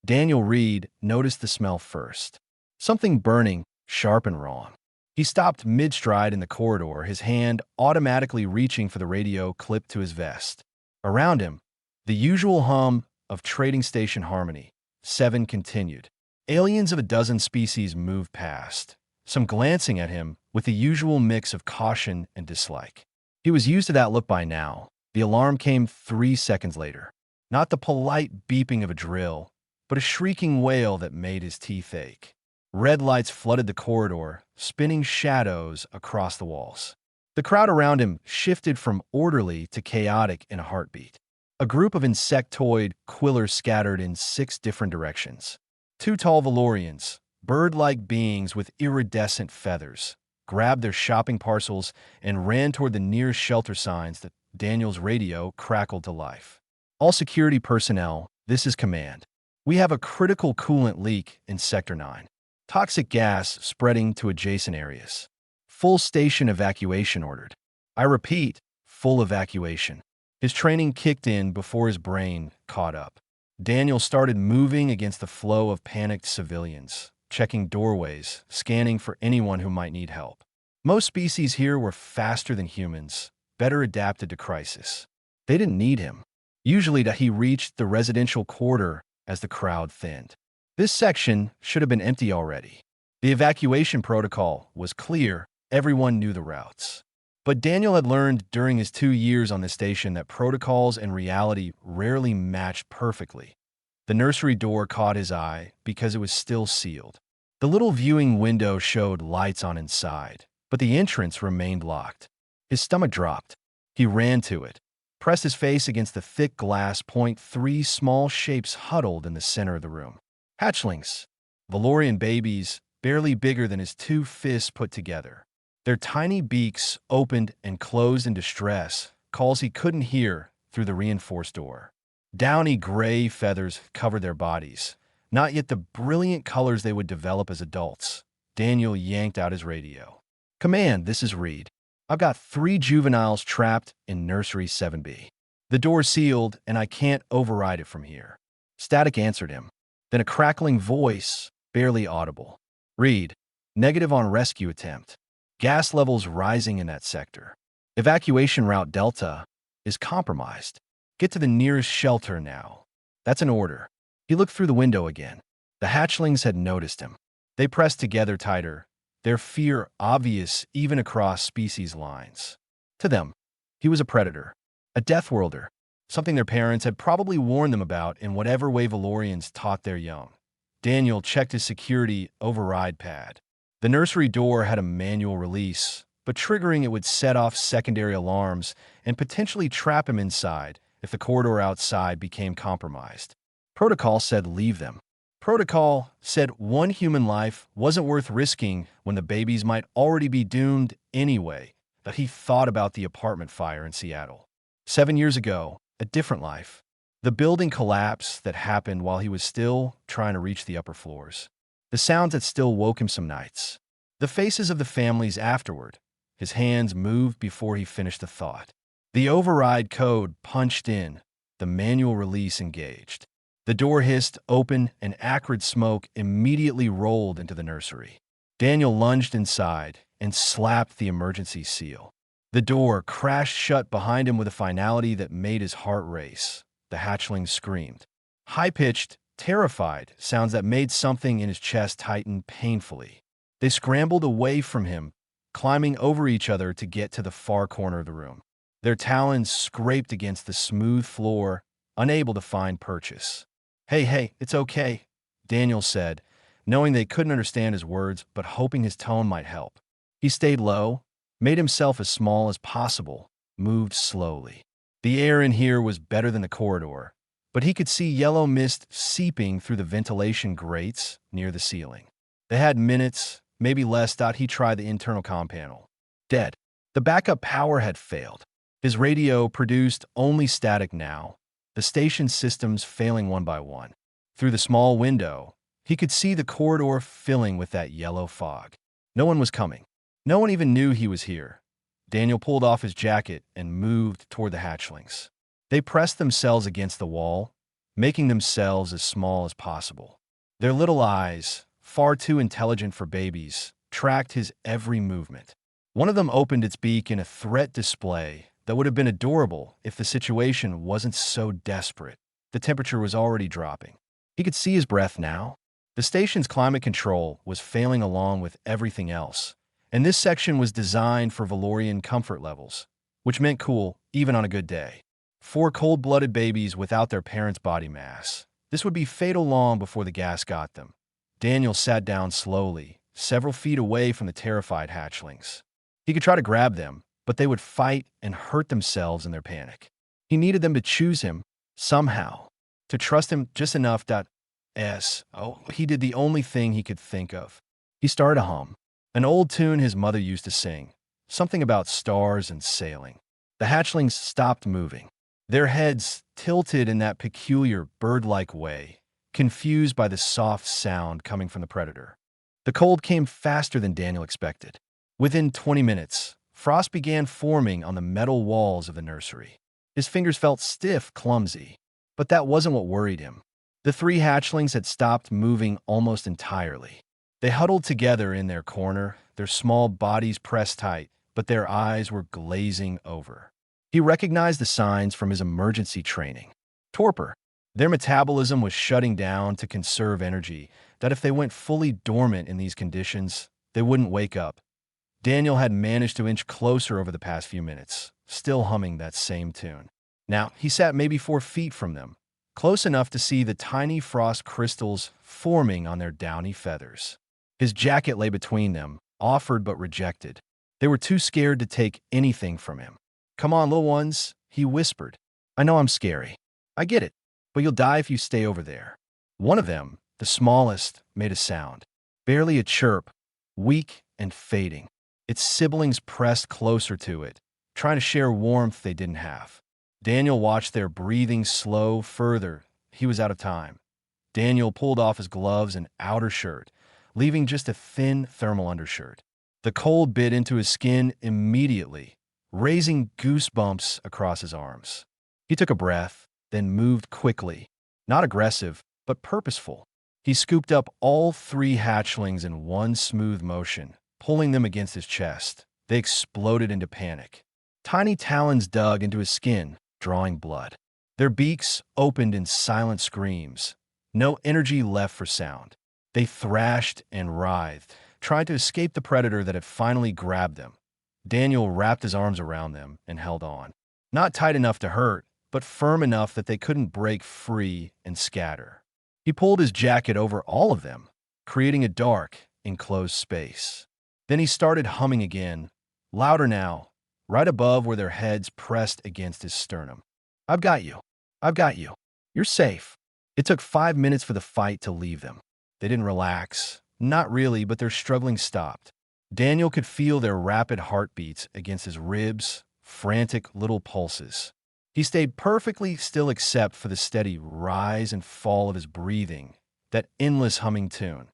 Daniel Reed noticed the smell first. Something burning, sharp and wrong. He stopped mid-stride in the corridor, his hand automatically reaching for the radio clipped to his vest. Around him, the usual hum of trading station harmony. 7 continued. Aliens of a dozen species moved past, some glancing at him with the usual mix of caution and dislike. He was used to that look by now. The alarm came 3 seconds later. Not the polite beeping of a drill, but a shrieking wail that made his teeth ache. Red lights flooded the corridor, spinning shadows across the walls. The crowd around him shifted from orderly to chaotic in a heartbeat. A group of insectoid quillers scattered in 6 different directions. 2 tall Valorians, bird-like beings with iridescent feathers, grabbed their shopping parcels and ran toward the nearest shelter signs that Daniel's radio crackled to life. All security personnel, this is command. We have a critical coolant leak in Sector 9. Toxic gas spreading to adjacent areas. Full station evacuation ordered. I repeat, full evacuation. His training kicked in before his brain caught up. Daniel started moving against the flow of panicked civilians, checking doorways, scanning for anyone who might need help. Most species here were faster than humans, better adapted to crisis. They didn't need him. Usually he reached the residential quarter as the crowd thinned. This section should have been empty already. The evacuation protocol was clear, everyone knew the routes. But Daniel had learned during his 2 years on the station that protocols and reality rarely matched perfectly. The nursery door caught his eye because it was still sealed. The little viewing window showed lights on inside, but the entrance remained locked. His stomach dropped. He ran to it, pressed his face against the thick glass. 3 small shapes huddled in the center of the room. Hatchlings, Valorian babies, barely bigger than his 2 fists put together. Their tiny beaks opened and closed in distress, calls he couldn't hear through the reinforced door. Downy gray feathers covered their bodies, not yet the brilliant colors they would develop as adults. Daniel yanked out his radio. Command, this is Reed. I've got 3 juveniles trapped in Nursery 7B. The door's sealed, and I can't override it from here. Static answered him. Then a crackling voice, barely audible. Reed, negative on rescue attempt. Gas levels rising in that sector. Evacuation route Delta is compromised. Get to the nearest shelter now. That's an order. He looked through the window again. The hatchlings had noticed him. They pressed together tighter, their fear obvious even across species lines. To them, he was a predator, a death worlder, something their parents had probably warned them about in whatever way Valorians taught their young. Daniel checked his security override pad. The nursery door had a manual release, but triggering it would set off secondary alarms and potentially trap him inside if the corridor outside became compromised. Protocol said leave them. Protocol said 1 human life wasn't worth risking when the babies might already be doomed anyway, that he thought about the apartment fire in Seattle. 7 years ago, a different life. The building collapse that happened while he was still trying to reach the upper floors. The sounds that still woke him some nights. The faces of the families afterward. His hands moved before he finished the thought. The override code punched in. The manual release engaged. The door hissed open and acrid smoke immediately rolled into the nursery. Daniel lunged inside and slapped the emergency seal. The door crashed shut behind him with a finality that made his heart race. The hatchling screamed. High-pitched, terrified sounds that made something in his chest tighten painfully. They scrambled away from him, climbing over each other to get to the far corner of the room. Their talons scraped against the smooth floor, unable to find purchase. Hey, it's okay, Daniel said, knowing they couldn't understand his words but hoping his tone might help. He stayed low, made himself as small as possible, moved slowly. The air in here was better than the corridor, but he could see yellow mist seeping through the ventilation grates near the ceiling. They had minutes, maybe less. He tried the internal comm panel. Dead. The backup power had failed. His radio produced only static now, the station systems failing one by one. Through the small window, he could see the corridor filling with that yellow fog. No one was coming. No one even knew he was here. Daniel pulled off his jacket and moved toward the hatchlings. They pressed themselves against the wall, making themselves as small as possible. Their little eyes, far too intelligent for babies, tracked his every movement. One of them opened its beak in a threat display that would have been adorable if the situation wasn't so desperate. The temperature was already dropping. He could see his breath now. The station's climate control was failing along with everything else, and this section was designed for Valorian comfort levels, which meant cool even on a good day. 4 cold-blooded babies without their parents' body mass. This would be fatal long before the gas got them. Daniel sat down slowly, several feet away from the terrified hatchlings. He could try to grab them, but they would fight and hurt themselves in their panic. He needed them to choose him, somehow, to trust him just enough that, he did the only thing he could think of. He started to hum, an old tune his mother used to sing, something about stars and sailing. The hatchlings stopped moving, their heads tilted in that peculiar bird-like way, confused by the soft sound coming from the predator. The cold came faster than Daniel expected. Within 20 minutes, frost began forming on the metal walls of the nursery. His fingers felt stiff, clumsy, but that wasn't what worried him. The 3 hatchlings had stopped moving almost entirely. They huddled together in their corner, their small bodies pressed tight, but their eyes were glazing over. He recognized the signs from his emergency training. Torpor. Their metabolism was shutting down to conserve energy, that if they went fully dormant in these conditions, they wouldn't wake up. Daniel had managed to inch closer over the past few minutes, still humming that same tune. Now, he sat maybe 4 feet from them, close enough to see the tiny frost crystals forming on their downy feathers. His jacket lay between them, offered but rejected. They were too scared to take anything from him. "Come on, little ones," he whispered. "I know I'm scary. I get it, but you'll die if you stay over there." One of them, the smallest, made a sound, barely a chirp, weak and fading. Its siblings pressed closer to it, trying to share warmth they didn't have. Daniel watched their breathing slow further. He was out of time. Daniel pulled off his gloves and outer shirt, leaving just a thin thermal undershirt. The cold bit into his skin immediately, raising goosebumps across his arms. He took a breath, then moved quickly, not aggressive, but purposeful. He scooped up all 3 hatchlings in one smooth motion, pulling them against his chest. They exploded into panic. Tiny talons dug into his skin, drawing blood. Their beaks opened in silent screams. No energy left for sound. They thrashed and writhed, trying to escape the predator that had finally grabbed them. Daniel wrapped his arms around them and held on. Not tight enough to hurt, but firm enough that they couldn't break free and scatter. He pulled his jacket over all of them, creating a dark, enclosed space. Then he started humming again, louder now, right above where their heads pressed against his sternum. "I've got you. I've got you. You're safe." It took 5 minutes for the fight to leave them. They didn't relax. Not really, but their struggling stopped. Daniel could feel their rapid heartbeats against his ribs, frantic little pulses. He stayed perfectly still except for the steady rise and fall of his breathing, that endless humming tune.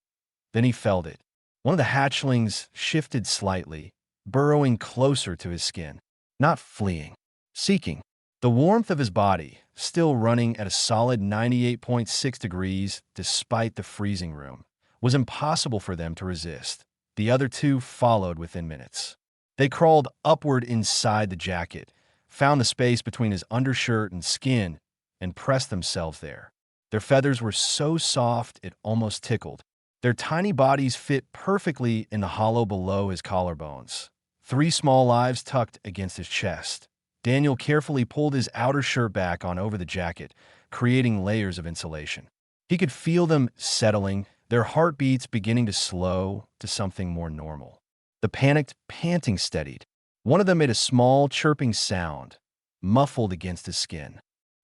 Then he felt it. One of the hatchlings shifted slightly, burrowing closer to his skin, not fleeing, seeking. The warmth of his body, still running at a solid 98.6 degrees despite the freezing room, was impossible for them to resist. The other 2 followed within minutes. They crawled upward inside the jacket, found the space between his undershirt and skin, and pressed themselves there. Their feathers were so soft it almost tickled. Their tiny bodies fit perfectly in the hollow below his collarbones. 3 small lives tucked against his chest. Daniel carefully pulled his outer shirt back on over the jacket, creating layers of insulation. He could feel them settling, their heartbeats beginning to slow to something more normal. The panicked panting steadied. One of them made a small chirping sound, muffled against his skin.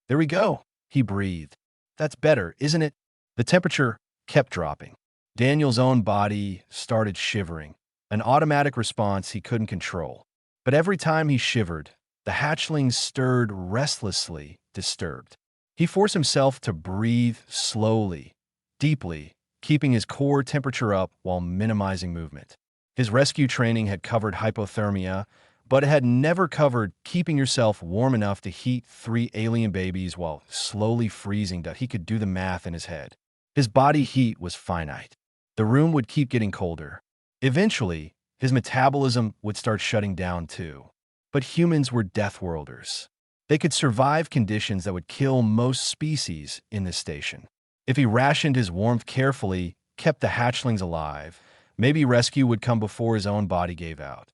"There we go," he breathed. "That's better, isn't it?" The temperature kept dropping. Daniel's own body started shivering, an automatic response he couldn't control. But every time he shivered, the hatchlings stirred restlessly, disturbed. He forced himself to breathe slowly, deeply, keeping his core temperature up while minimizing movement. His rescue training had covered hypothermia, but it had never covered keeping yourself warm enough to heat 3 alien babies while slowly freezing that he could do the math in his head. His body heat was finite. The room would keep getting colder. Eventually, his metabolism would start shutting down too. But humans were death worlders. They could survive conditions that would kill most species in this station. If he rationed his warmth carefully, kept the hatchlings alive, maybe rescue would come before his own body gave out.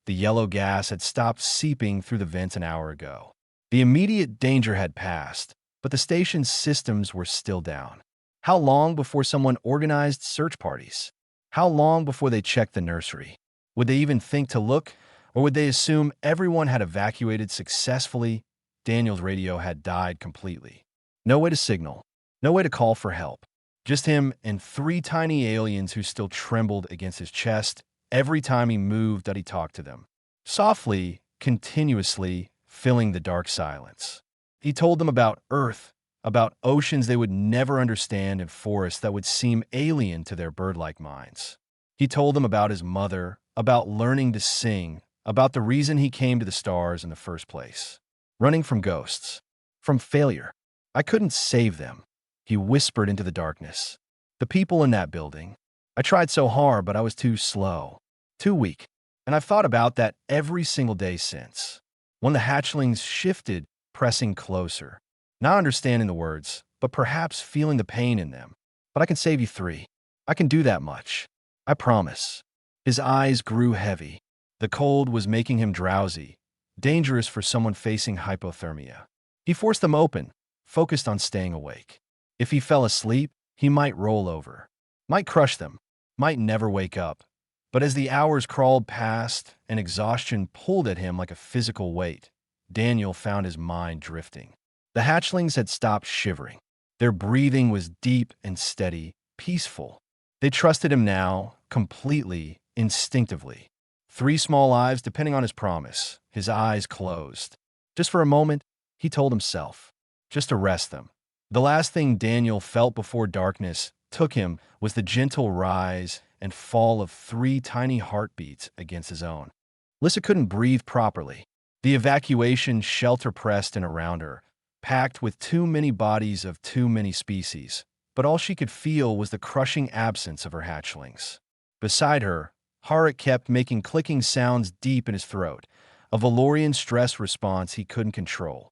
The yellow gas had stopped seeping through the vents an hour ago. The immediate danger had passed, but the station's systems were still down. How long before someone organized search parties? How long before they checked the nursery? Would they even think to look, or would they assume everyone had evacuated successfully? Daniel's radio had died completely. No way to signal, no way to call for help. Just him and 3 tiny aliens who still trembled against his chest every time he moved that he talked to them. Softly, continuously, filling the dark silence. He told them about Earth, about oceans they would never understand and forests that would seem alien to their bird-like minds. He told them about his mother, about learning to sing, about the reason he came to the stars in the first place. Running from ghosts, from failure. I couldn't save them, he whispered into the darkness. The people in that building. I tried so hard, but I was too slow, too weak. And I've thought about that every single day since. When the hatchlings shifted, pressing closer. Not understanding the words, but perhaps feeling the pain in them. But I can save you 3. I can do that much. I promise. His eyes grew heavy. The cold was making him drowsy, dangerous for someone facing hypothermia. He forced them open, focused on staying awake. If he fell asleep, he might roll over, might crush them, might never wake up. But as the hours crawled past and exhaustion pulled at him like a physical weight, Daniel found his mind drifting. The hatchlings had stopped shivering. Their breathing was deep and steady, peaceful. They trusted him now, completely, instinctively. 3 small lives depending on his promise, his eyes closed. Just for a moment, he told himself, just to rest them. The last thing Daniel felt before darkness took him was the gentle rise and fall of 3 tiny heartbeats against his own. Lissa couldn't breathe properly. The evacuation shelter pressed in around her, packed with too many bodies of too many species, but all she could feel was the crushing absence of her hatchlings. Beside her, Harik kept making clicking sounds deep in his throat, a Valorian stress response he couldn't control.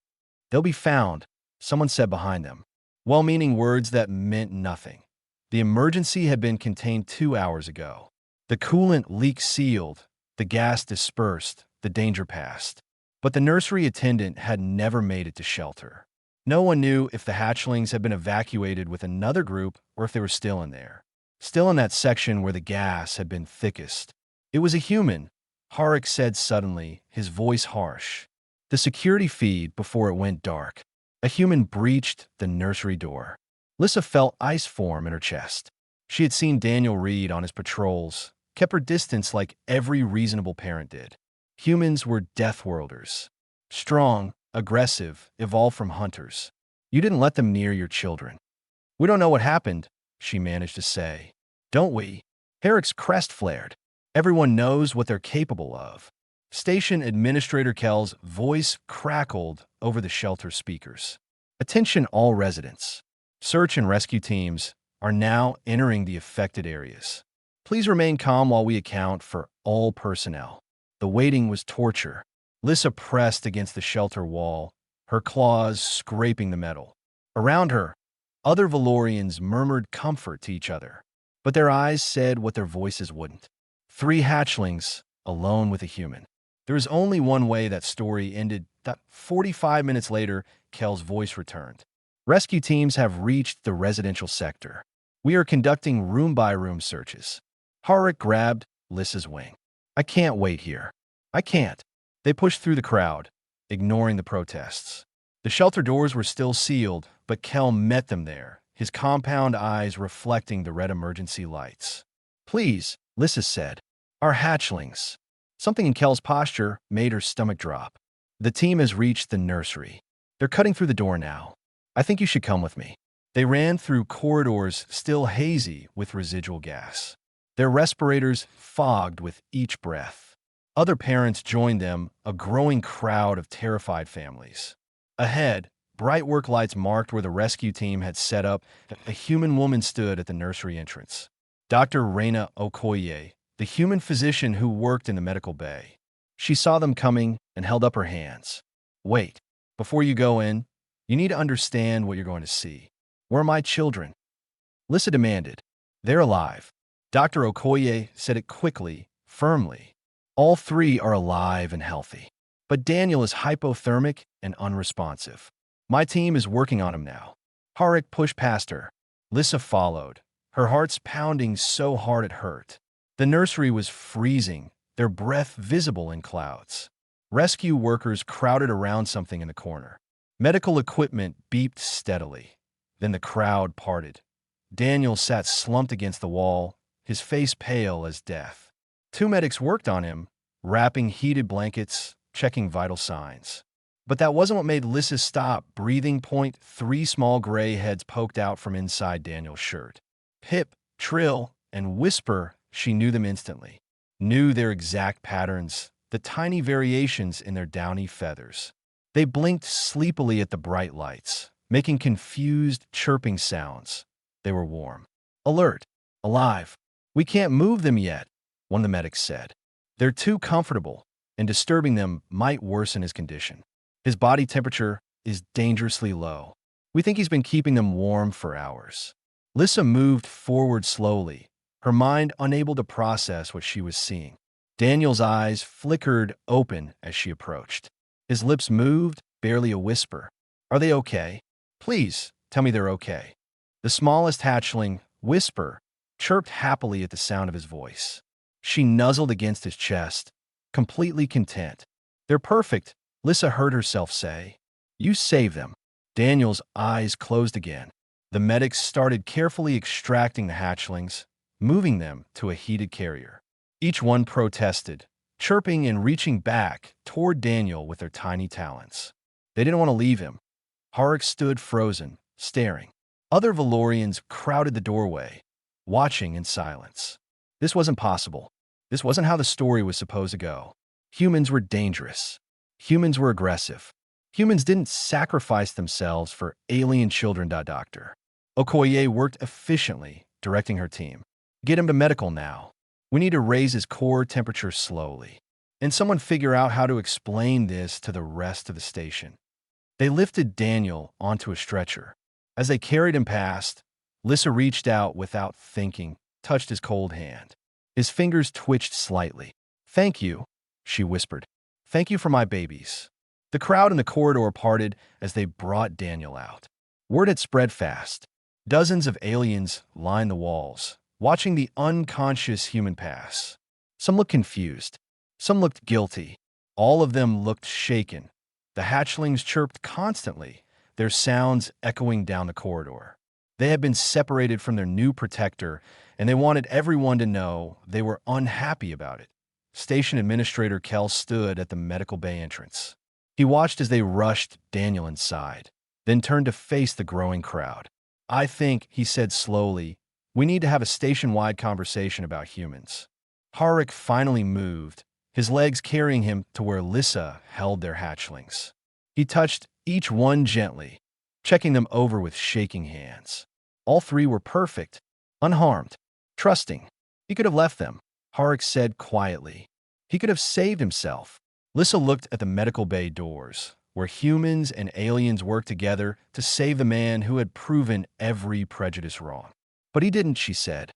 They'll be found, someone said behind them. Well-meaning words that meant nothing. The emergency had been contained 2 hours ago. The coolant leak sealed, the gas dispersed, the danger passed. But the nursery attendant had never made it to shelter. No one knew if the hatchlings had been evacuated with another group or if they were still in there. Still in that section where the gas had been thickest. It was a human, Harik said suddenly, his voice harsh. The security feed before it went dark. A human breached the nursery door. Lissa felt ice form in her chest. She had seen Daniel read on his patrols, kept her distance like every reasonable parent did. Humans were death worlders. Strong, aggressive, evolved from hunters. You didn't let them near your children. We don't know what happened, she managed to say. Don't we? Harik's crest flared. Everyone knows what they're capable of. Station Administrator Kell's voice crackled over the shelter speakers. Attention all residents. Search and rescue teams are now entering the affected areas. Please remain calm while we account for all personnel. The waiting was torture. Lissa pressed against the shelter wall, her claws scraping the metal. Around her, other Valorians murmured comfort to each other, but their eyes said what their voices wouldn't. 3 hatchlings, alone with a human. There was only one way that story ended. 45 minutes later, Kell's voice returned. Rescue teams have reached the residential sector. We are conducting room-by-room searches. Harik grabbed Lissa's wing. I can't wait here. I can't. They pushed through the crowd, ignoring the protests. The shelter doors were still sealed, but Kell met them there, his compound eyes reflecting the red emergency lights. Please, Lissa said. Our hatchlings. Something in Kell's posture made her stomach drop. The team has reached the nursery. They're cutting through the door now. I think you should come with me. They ran through corridors still hazy with residual gas. Their respirators fogged with each breath. Other parents joined them, a growing crowd of terrified families. Ahead, bright work lights marked where the rescue team had set up. A human woman stood at the nursery entrance. Dr. Reina Okoye, the human physician who worked in the medical bay. She saw them coming and held up her hands. Wait, before you go in, you need to understand what you're going to see. Where are my children? Lissa demanded. They're alive. Dr. Okoye said it quickly, firmly. All three are alive and healthy. But Daniel is hypothermic and unresponsive. My team is working on him now. Harik pushed past her. Lissa followed, her heart's pounding so hard it hurt. The nursery was freezing, their breath visible in clouds. Rescue workers crowded around something in the corner. Medical equipment beeped steadily. Then the crowd parted. Daniel sat slumped against the wall, his face pale as death. Two medics worked on him, wrapping heated blankets, checking vital signs. But that wasn't what made Lissa stop breathing. Three small gray heads poked out from inside Daniel's shirt. Pip, Trill, and Whisper, she knew them instantly. Knew their exact patterns, the tiny variations in their downy feathers. They blinked sleepily at the bright lights, making confused, chirping sounds. They were warm. Alert. Alive. We can't move them yet, one of the medics said. They're too comfortable, and disturbing them might worsen his condition. His body temperature is dangerously low. We think he's been keeping them warm for hours. Lissa moved forward slowly, her mind unable to process what she was seeing. Daniel's eyes flickered open as she approached. His lips moved, barely a whisper. Are they okay? Please, tell me they're okay. The smallest hatchling, Whisper, chirped happily at the sound of his voice. She nuzzled against his chest, completely content. They're perfect, Lissa heard herself say. You saved them. Daniel's eyes closed again. The medics started carefully extracting the hatchlings, moving them to a heated carrier. Each one protested, chirping and reaching back toward Daniel with their tiny talons. They didn't want to leave him. Harik stood frozen, staring. Other Valorians crowded the doorway, watching in silence. This wasn't possible. This wasn't how the story was supposed to go. Humans were dangerous. Humans were aggressive. Humans didn't sacrifice themselves for alien children. Dr. Okoye worked efficiently, directing her team. Get him to medical now. We need to raise his core temperature slowly. And someone figure out how to explain this to the rest of the station. They lifted Daniel onto a stretcher. As they carried him past, Lissa reached out without thinking, touched his cold hand. His fingers twitched slightly. Thank you, she whispered. Thank you for my babies. The crowd in the corridor parted as they brought Daniel out. Word had spread fast. Dozens of aliens lined the walls, watching the unconscious human pass. Some looked confused. Some looked guilty. All of them looked shaken. The hatchlings chirped constantly, their sounds echoing down the corridor. They had been separated from their new protector, and they wanted everyone to know they were unhappy about it. Station Administrator Kell stood at the medical bay entrance. He watched as they rushed Daniel inside, then turned to face the growing crowd. I think, he said slowly, we need to have a station-wide conversation about humans. Harik finally moved, his legs carrying him to where Lissa held their hatchlings. He touched each one gently, checking them over with shaking hands. All three were perfect, unharmed, trusting. He could have left them, Harik said quietly. He could have saved himself. Lissa looked at the medical bay doors, where humans and aliens worked together to save the man who had proven every prejudice wrong. But he didn't, she said.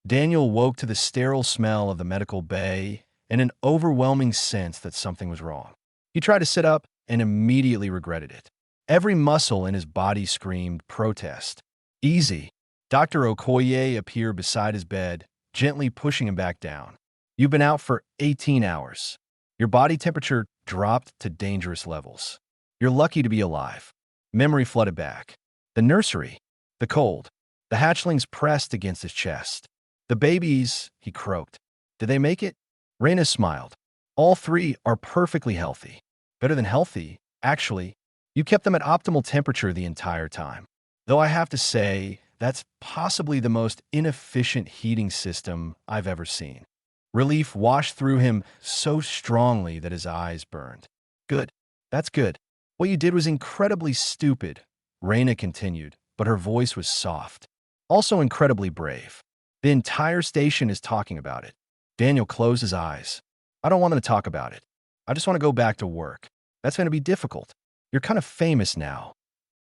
Daniel woke to the sterile smell of the medical bay and an overwhelming sense that something was wrong. He tried to sit up and immediately regretted it. Every muscle in his body screamed protest. Easy. Dr. Okoye appeared beside his bed, gently pushing him back down. You've been out for 18 hours. Your body temperature dropped to dangerous levels. You're lucky to be alive. Memory flooded back. The nursery. The cold. The hatchlings pressed against his chest. The babies, he croaked. Did they make it? Raina smiled. All three are perfectly healthy. Better than healthy, actually. You kept them at optimal temperature the entire time. Though I have to say, that's possibly the most inefficient heating system I've ever seen. Relief washed through him so strongly that his eyes burned. Good. That's good. What you did was incredibly stupid, Raina continued, but her voice was soft. Also incredibly brave. The entire station is talking about it. Daniel closed his eyes. I don't want them to talk about it. I just want to go back to work. That's going to be difficult. You're kind of famous now.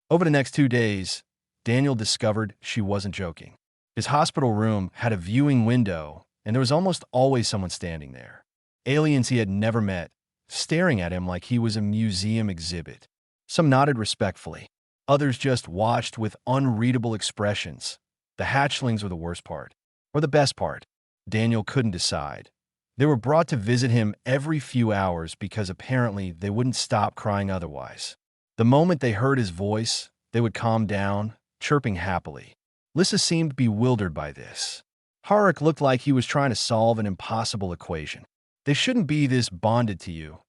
Over the next 2 days, Daniel discovered she wasn't joking. His hospital room had a viewing window, and there was almost always someone standing there. Aliens he had never met, staring at him like he was a museum exhibit. Some nodded respectfully. Others just watched with unreadable expressions. The hatchlings were the worst part, or the best part. Daniel couldn't decide. They were brought to visit him every few hours because apparently they wouldn't stop crying otherwise. The moment they heard his voice, they would calm down, chirping happily. Lissa seemed bewildered by this. Harik looked like he was trying to solve an impossible equation. They shouldn't be this bonded to you,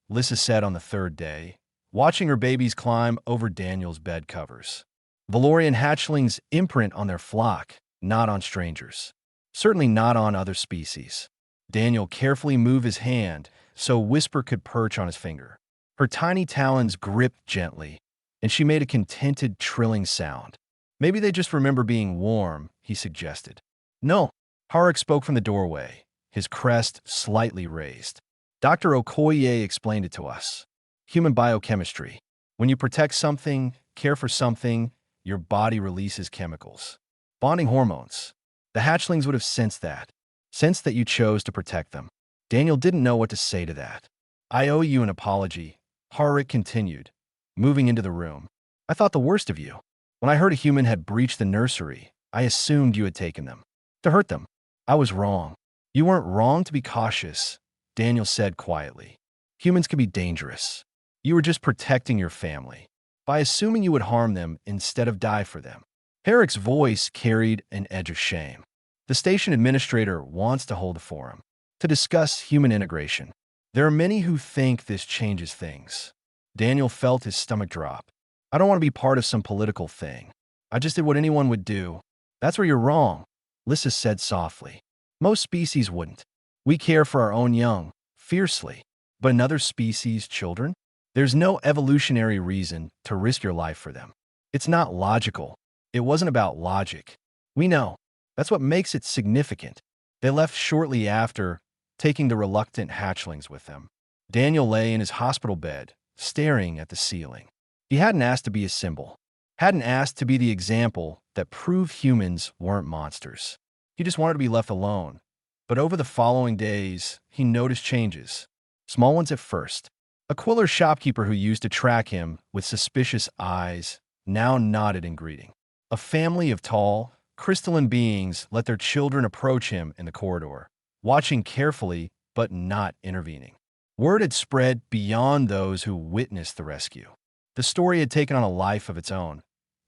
Lissa said on the third day, watching her babies climb over Daniel's bed covers. Valorian hatchlings imprint on their flock, not on strangers. Certainly not on other species. Daniel carefully moved his hand so Whisper could perch on his finger. Her tiny talons gripped gently, and she made a contented, trilling sound. Maybe they just remember being warm, he suggested. No, Harik spoke from the doorway, his crest slightly raised. Dr. Okoye explained it to us. Human biochemistry. When you protect something, care for something, your body releases chemicals. Bonding hormones. The hatchlings would have sensed that you chose to protect them. Daniel didn't know what to say to that. I owe you an apology, Harik continued, moving into the room. I thought the worst of you. When I heard a human had breached the nursery, I assumed you had taken them. To hurt them. I was wrong. You weren't wrong to be cautious, Daniel said quietly. Humans can be dangerous. You were just protecting your family by assuming you would harm them instead of die for them. Harik's voice carried an edge of shame. The station administrator wants to hold a forum to discuss human integration. There are many who think this changes things. Daniel felt his stomach drop. I don't want to be part of some political thing. I just did what anyone would do. That's where you're wrong, Lissa said softly. Most species wouldn't. We care for our own young, fiercely. But another species' children? There's no evolutionary reason to risk your life for them. It's not logical. It wasn't about logic. We know. That's what makes it significant. They left shortly after, taking the reluctant hatchlings with them. Daniel lay in his hospital bed, staring at the ceiling. He hadn't asked to be a symbol, hadn't asked to be the example that proved humans weren't monsters. He just wanted to be left alone. But over the following days, he noticed changes. Small ones at first. A Quiller shopkeeper who used to track him with suspicious eyes now nodded in greeting. A family of tall, crystalline beings let their children approach him in the corridor, watching carefully but not intervening. Word had spread beyond those who witnessed the rescue. The story had taken on a life of its own.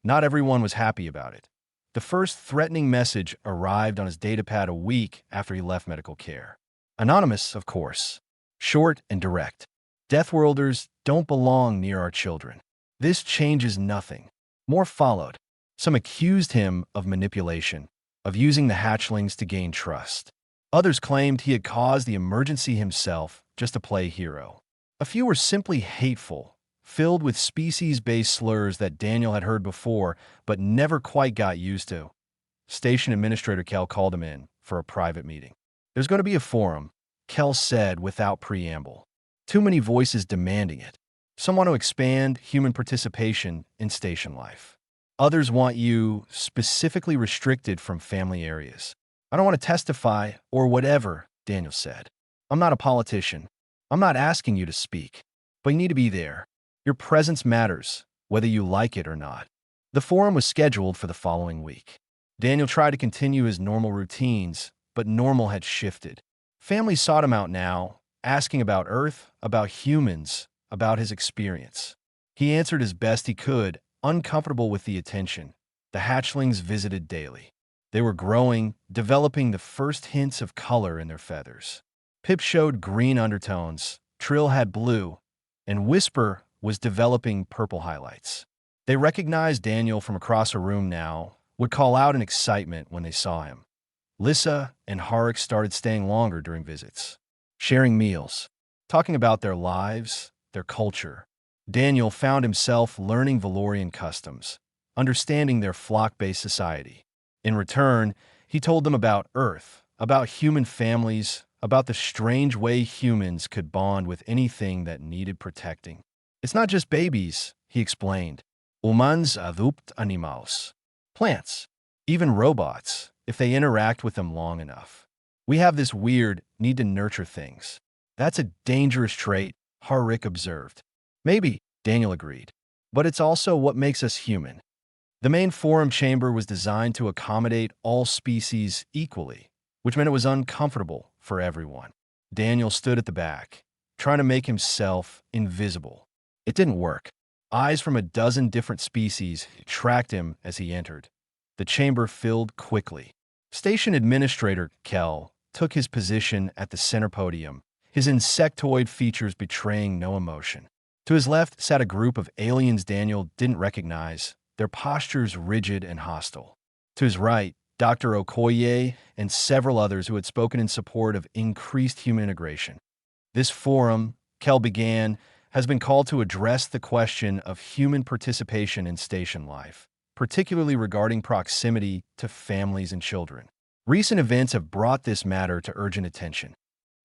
Not everyone was happy about it. The first threatening message arrived on his datapad a week after he left medical care. Anonymous, of course. Short and direct. Deathworlders don't belong near our children. This changes nothing. More followed. Some accused him of manipulation, of using the hatchlings to gain trust. Others claimed he had caused the emergency himself just to play hero. A few were simply hateful, filled with species-based slurs that Daniel had heard before but never quite got used to. Station Administrator Kel called him in for a private meeting. There's going to be a forum, Kel said without preamble. Too many voices demanding it. Some want to expand human participation in station life. Others want you specifically restricted from family areas. I don't want to testify or whatever, Daniel said. I'm not a politician. I'm not asking you to speak. But you need to be there. Your presence matters, whether you like it or not. The forum was scheduled for the following week. Daniel tried to continue his normal routines, but normal had shifted. Families sought him out now, asking about Earth, about humans, about his experience. He answered as best he could, uncomfortable with the attention. The hatchlings visited daily. They were growing, developing the first hints of color in their feathers. Pip showed green undertones, Trill had blue, and Whisper was developing purple highlights. They recognized Daniel from across a room now, would call out in excitement when they saw him. Lissa and Harik started staying longer during visits, sharing meals, talking about their lives, their culture. Daniel found himself learning Valorian customs, understanding their flock-based society. In return, he told them about Earth, about human families, about the strange way humans could bond with anything that needed protecting. It's not just babies, he explained. Humans adopt animals. Plants, even robots, if they interact with them long enough. We have this weird need to nurture things. That's a dangerous trait, Harik observed. Maybe, Daniel agreed. But it's also what makes us human. The main forum chamber was designed to accommodate all species equally, which meant it was uncomfortable for everyone. Daniel stood at the back, trying to make himself invisible. It didn't work. Eyes from a dozen different species tracked him as he entered. The chamber filled quickly. Station Administrator Kel took his position at the center podium, his insectoid features betraying no emotion. To his left sat a group of aliens Daniel didn't recognize, their postures rigid and hostile. To his right, Dr. Okoye and several others who had spoken in support of increased human integration. This forum, Kel began, has been called to address the question of human participation in station life, particularly regarding proximity to families and children. Recent events have brought this matter to urgent attention.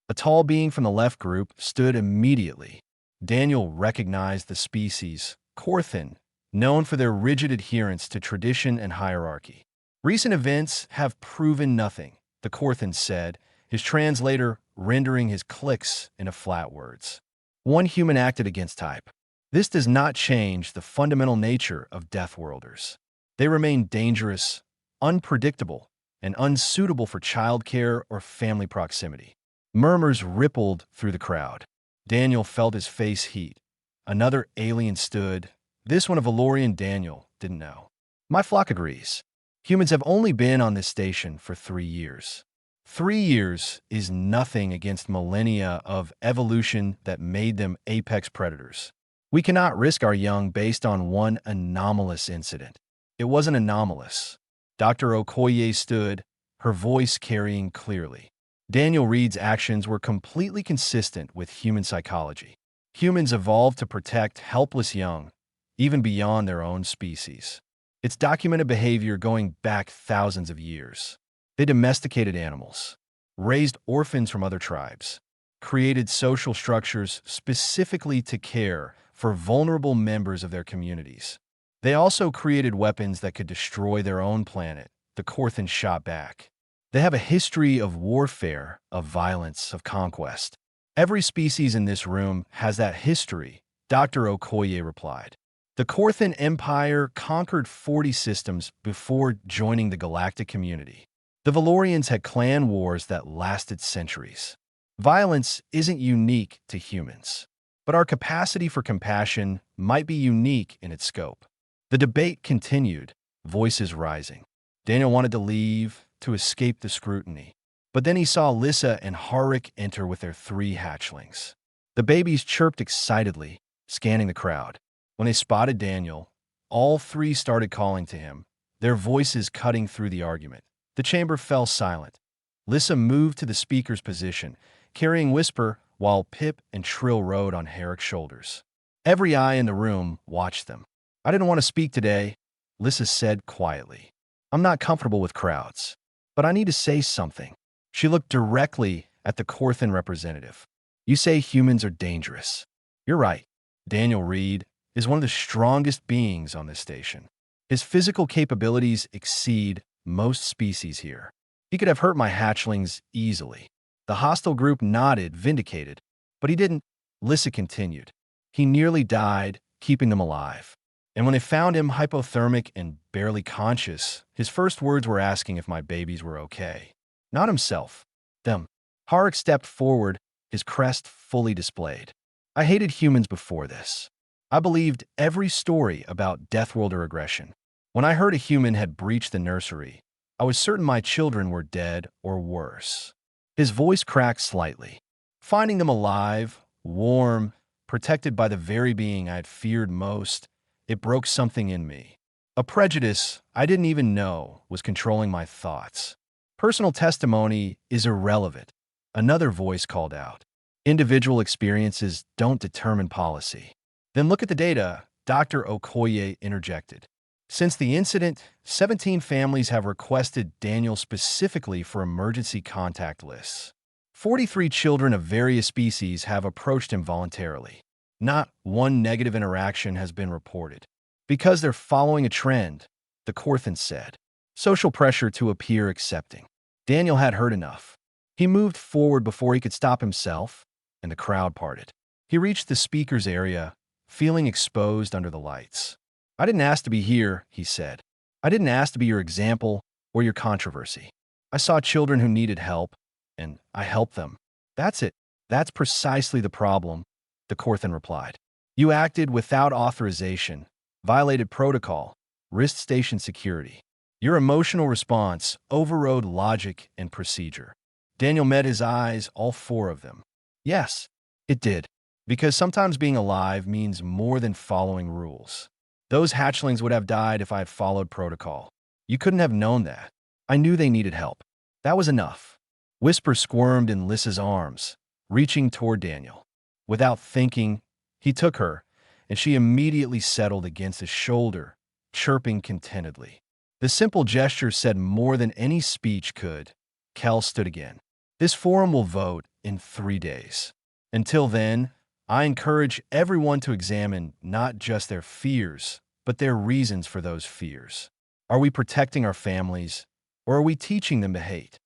A tall being from the left group stood immediately. Daniel recognized the species, Korthan, known for their rigid adherence to tradition and hierarchy. Recent events have proven nothing, the Korthan said, his translator rendering his clicks into flat words. One human acted against type. This does not change the fundamental nature of Deathworlders. They remain dangerous, unpredictable, and unsuitable for childcare or family proximity. Murmurs rippled through the crowd. Daniel felt his face heat. Another alien stood. This one a Valorian Daniel didn't know. My flock agrees. Humans have only been on this station for 3 years. 3 years is nothing against millennia of evolution that made them apex predators. We cannot risk our young based on one anomalous incident. It wasn't anomalous. Dr. Okoye stood, her voice carrying clearly. Daniel Reed's actions were completely consistent with human psychology. Humans evolved to protect helpless young, even beyond their own species. It's documented behavior going back thousands of years. They domesticated animals, raised orphans from other tribes, created social structures specifically to care for vulnerable members of their communities. They also created weapons that could destroy their own planet, the Korthan shot back. They have a history of warfare, of violence, of conquest. Every species in this room has that history, Dr. Okoye replied. The Korthan Empire conquered 40 systems before joining the galactic community. The Valorians had clan wars that lasted centuries. Violence isn't unique to humans, but our capacity for compassion might be unique in its scope. The debate continued, voices rising. Daniel wanted to leave, to escape the scrutiny. But then he saw Lissa and Harik enter with their 3 hatchlings. The babies chirped excitedly, scanning the crowd. When they spotted Daniel, all 3 started calling to him, their voices cutting through the argument. The chamber fell silent. Lissa moved to the speaker's position, carrying Whisper, while Pip and Trill rode on Harik's shoulders. Every eye in the room watched them. I didn't want to speak today, Lissa said quietly. I'm not comfortable with crowds, but I need to say something. She looked directly at the Korthan representative. You say humans are dangerous. You're right. Daniel Reed is one of the strongest beings on this station. His physical capabilities exceed most species here. He could have hurt my hatchlings easily. The hostile group nodded, vindicated, but he didn't. Lissa continued. He nearly died, keeping them alive. And when they found him hypothermic and barely conscious, his first words were asking if my babies were okay. Not himself. Them. Harik stepped forward, his crest fully displayed. I hated humans before this. I believed every story about Deathworlder aggression. When I heard a human had breached the nursery, I was certain my children were dead or worse. His voice cracked slightly. Finding them alive, warm, protected by the very being I had feared most, it broke something in me. A prejudice I didn't even know was controlling my thoughts. Personal testimony is irrelevant, another voice called out. Individual experiences don't determine policy. Then look at the data, Dr. Okoye interjected. Since the incident, 17 families have requested Daniel specifically for emergency contact lists. 43 children of various species have approached him voluntarily. Not one negative interaction has been reported. Because they're following a trend, the Corthan said. Social pressure to appear accepting. Daniel had heard enough. He moved forward before he could stop himself, and the crowd parted. He reached the speaker's area, feeling exposed under the lights. I didn't ask to be here, he said. I didn't ask to be your example or your controversy. I saw children who needed help, and I helped them. That's it. That's precisely the problem, the Corthan replied. You acted without authorization, violated protocol, risked station security. Your emotional response overrode logic and procedure. Daniel met his eyes, all four of them. Yes, it did. Because sometimes being alive means more than following rules. Those hatchlings would have died if I had followed protocol. You couldn't have known that. I knew they needed help. That was enough. Whisper squirmed in Lissa's arms, reaching toward Daniel. Without thinking, he took her, and she immediately settled against his shoulder, chirping contentedly. The simple gesture said more than any speech could. Kel stood again. This forum will vote in 3 days. Until then, I encourage everyone to examine not just their fears, but their reasons for those fears. Are we protecting our families, or are we teaching them to hate?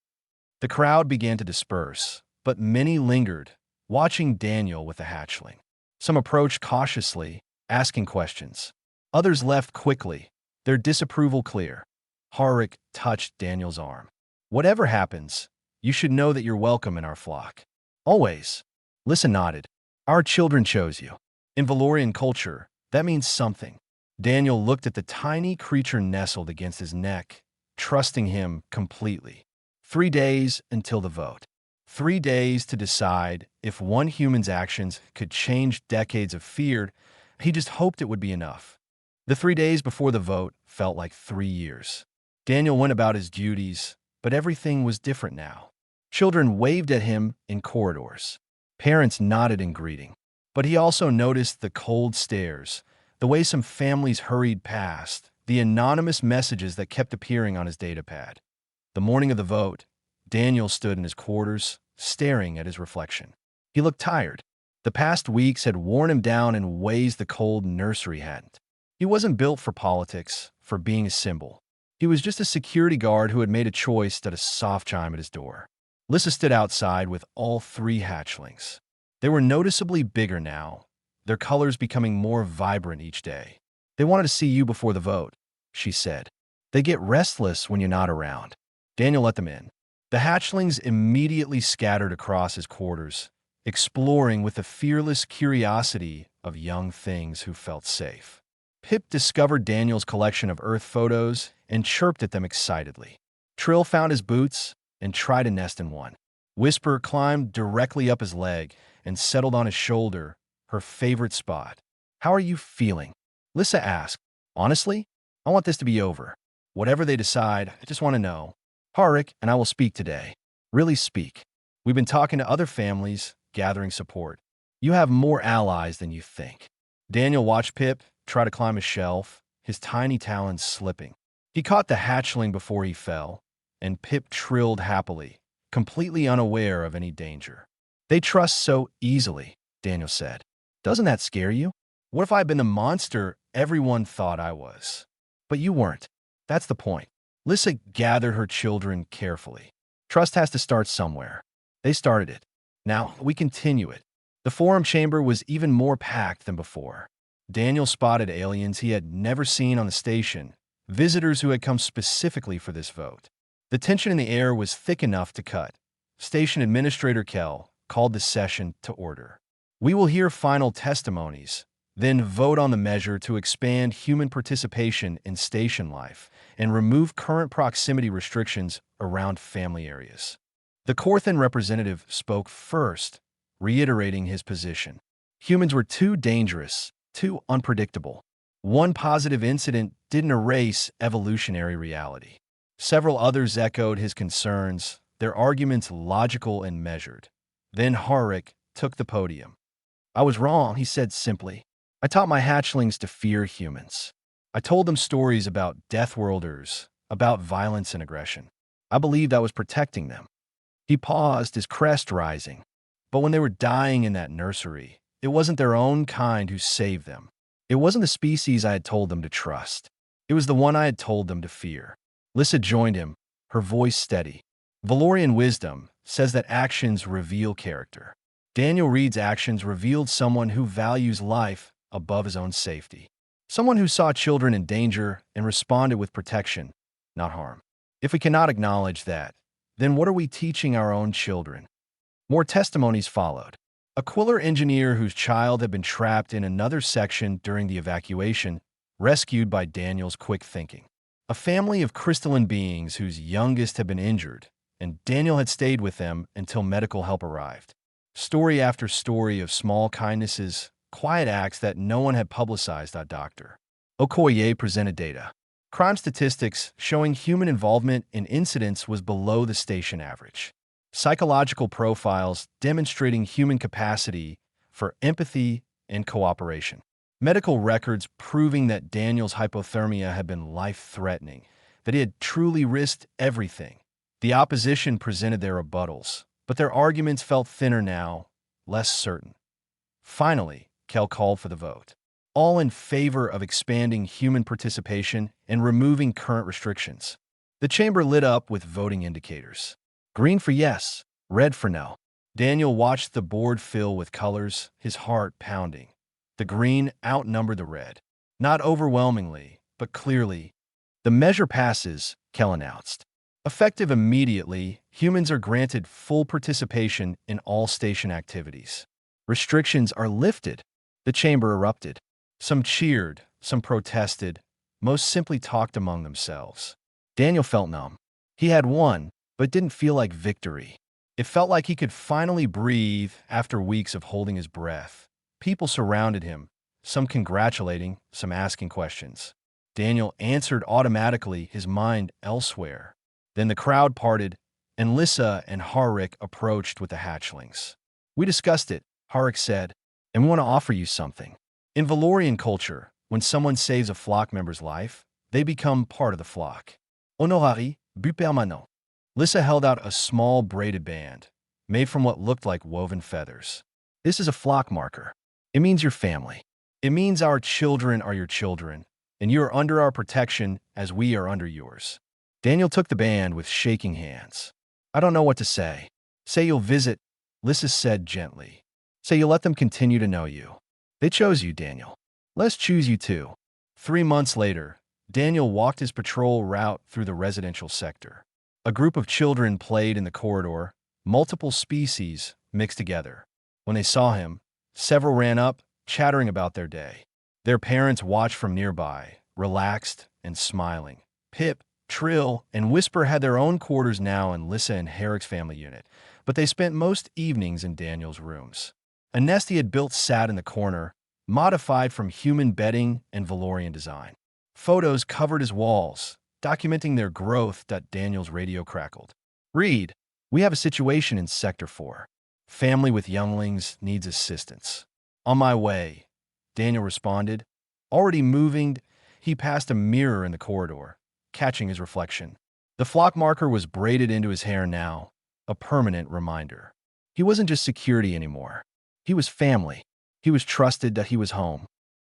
The crowd began to disperse, but many lingered, watching Daniel with the hatchling. Some approached cautiously, asking questions. Others left quickly, their disapproval clear. Harik touched Daniel's arm. Whatever happens, you should know that you're welcome in our flock. Always. Lissa nodded. Our children chose you. In Valorian culture, that means something. Daniel looked at the tiny creature nestled against his neck, trusting him completely. 3 days until the vote. 3 days to decide if one human's actions could change decades of fear. He just hoped it would be enough. The 3 days before the vote felt like 3 years. Daniel went about his duties, but everything was different now. Children waved at him in corridors. Parents nodded in greeting. But he also noticed the cold stares, the way some families hurried past, the anonymous messages that kept appearing on his datapad. The morning of the vote, Daniel stood in his quarters, staring at his reflection. He looked tired. The past weeks had worn him down in ways the cold nursery hadn't. He wasn't built for politics, for being a symbol. He was just a security guard who had made a choice at a soft chime at his door. Lissa stood outside with all 3 hatchlings. They were noticeably bigger now, their colors becoming more vibrant each day. They wanted to see you before the vote, she said. They get restless when you're not around. Daniel let them in. The hatchlings immediately scattered across his quarters, exploring with the fearless curiosity of young things who felt safe. Pip discovered Daniel's collection of Earth photos and chirped at them excitedly. Trill found his boots and tried to nest in one. Whisper climbed directly up his leg and settled on his shoulder, her favorite spot. How are you feeling? Lissa asked. Honestly, I want this to be over. Whatever they decide, I just want to know. Harik and I will speak today. Really speak. We've been talking to other families, gathering support. You have more allies than you think. Daniel watched Pip try to climb a shelf, his tiny talons slipping. He caught the hatchling before he fell, and Pip trilled happily, completely unaware of any danger. They trust so easily, Daniel said. Doesn't that scare you? What if I'd been the monster everyone thought I was? But you weren't. That's the point. Lissa gathered her children carefully. Trust has to start somewhere. They started it. Now, we continue it. The forum chamber was even more packed than before. Daniel spotted aliens he had never seen on the station, visitors who had come specifically for this vote. The tension in the air was thick enough to cut. Station Administrator Kell called the session to order. We will hear final testimonies, then vote on the measure to expand human participation in station life and remove current proximity restrictions around family areas. The Corthan representative spoke first, reiterating his position. Humans were too dangerous, too unpredictable. One positive incident didn't erase evolutionary reality. Several others echoed his concerns, their arguments logical and measured. Then Harik took the podium. I was wrong, he said simply. I taught my hatchlings to fear humans. I told them stories about Death Worlders, about violence and aggression. I believed I was protecting them. He paused, his crest rising. But when they were dying in that nursery, it wasn't their own kind who saved them. It wasn't the species I had told them to trust. It was the one I had told them to fear. Lissa joined him, her voice steady. Valorian wisdom says that actions reveal character. Daniel Reed's actions revealed someone who values life above his own safety. Someone who saw children in danger and responded with protection, not harm. If we cannot acknowledge that, then what are we teaching our own children? More testimonies followed. A Quiller engineer whose child had been trapped in another section during the evacuation, rescued by Daniel's quick thinking. A family of crystalline beings whose youngest had been injured, and Daniel had stayed with them until medical help arrived. Story after story of small kindnesses, quiet acts that no one had publicized. Dr. Okoye presented data. Crime statistics showing human involvement in incidents was below the station average. Psychological profiles demonstrating human capacity for empathy and cooperation. Medical records proving that Daniel's hypothermia had been life-threatening, that he had truly risked everything. The opposition presented their rebuttals, but their arguments felt thinner now, less certain. Finally, Kell called for the vote. All in favor of expanding human participation and removing current restrictions. The chamber lit up with voting indicators. Green for yes, red for no. Daniel watched the board fill with colors, his heart pounding. The green outnumbered the red. Not overwhelmingly, but clearly. The measure passes, Kell announced. Effective immediately, humans are granted full participation in all station activities. Restrictions are lifted. The chamber erupted. Some cheered, some protested, most simply talked among themselves. Daniel felt numb. He had won, but didn't feel like victory. It felt like he could finally breathe after weeks of holding his breath. People surrounded him, some congratulating, some asking questions. Daniel answered automatically, his mind elsewhere. Then the crowd parted, and Lissa and Harik approached with the hatchlings. We discussed it, Harik said, and we want to offer you something. In Valorian culture, when someone saves a flock member's life, they become part of the flock. Honorari, but permanent. Lissa held out a small braided band, made from what looked like woven feathers. This is a flock marker. It means your family. It means our children are your children, and you are under our protection as we are under yours. Daniel took the band with shaking hands. I don't know what to say. Say you'll visit, Lissa said gently. Say you'll let them continue to know you. They chose you, Daniel. Let's choose you too. 3 months later, Daniel walked his patrol route through the residential sector. A group of children played in the corridor, multiple species mixed together. When they saw him, several ran up, chattering about their day. Their parents watched from nearby, relaxed and smiling. Pip, Trill, and Whisper had their own quarters now in Lissa and Harrick's family unit, but they spent most evenings in Daniel's rooms. A nest he had built sat in the corner, modified from human bedding and Valorian design. Photos covered his walls, documenting their growth. Daniel's radio crackled. Reed, we have a situation in Sector 4. Family with younglings needs assistance. On my way, Daniel responded. Already moving, he passed a mirror in the corridor, catching his reflection. The flock marker was braided into his hair now, a permanent reminder. He wasn't just security anymore. He was family. He was trusted that he was home.